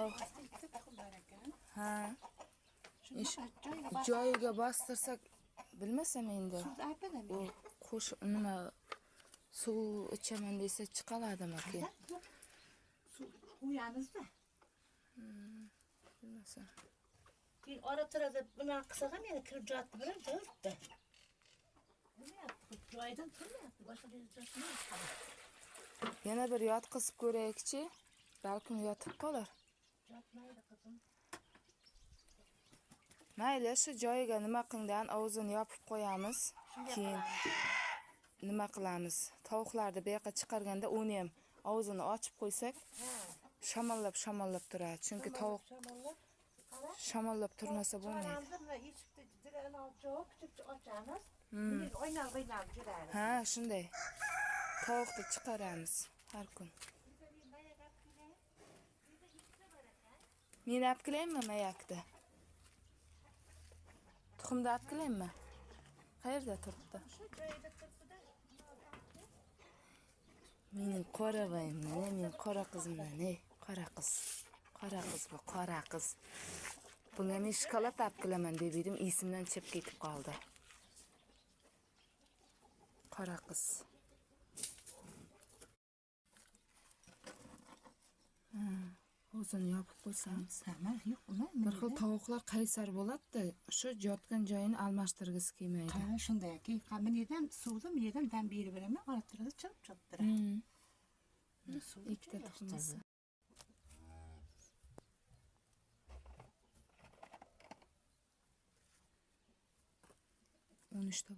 tovuq. Ikkita tuxum bor ekan. Ha. Joyiga Joyiga bostirsak, bilmasam endi. suvda aytmadimi? U nima suv ichaman desa chiqaladimi keyin? Suv qo'yamizda. Bilmasam. Keyin ora-tirada buni qilsa ham yana kirib jotdi bilan jo'rtdi. Joyidan turmayapti. Boshqa yerda jotmayapti. Yana bir yotqizib ko'raylik-chi. Balkim yotib qolar. Jotmaydi qizim. Mayli, shu joyiga nima qilgan og'zini yopib qo'yamiz. Keyin nima qilamiz? Tovuqlarni bu yoqqa chiqarganda uni ham og'zini ochib qo'ysak, shamollab turadi. Chunki tovuq shamollab turmasa bo'lmaydi. Eshikni diragini ochamiz. O'ynab yuradi. Ha, shunday. Tovuqni chiqaramiz har kun. Men olib kelaymi mayakni? Tuxumni olib kelaymi? Qayerda turibdi? Shu joyida turibdi-da. Mening qoravoyimni, men qora qizimni, qora qiz. Qora qiz bu, qora qiz. Bunga men shokolad olib kelaman deb edim, esimdan chiqib ketib qoldi. Qora qiz. O'zini yopib qo'ysamiz. Yo'q, Bir xil tovuqlar qaysar bo'ladi-da, shu yotgan joyini almashtirgisi kelmaydi. Ha, shundayki, qaminidan suvni menidan dam berib beraman, ora-tirada chop turadi. Ikkita tuxumimiz. 13 ta.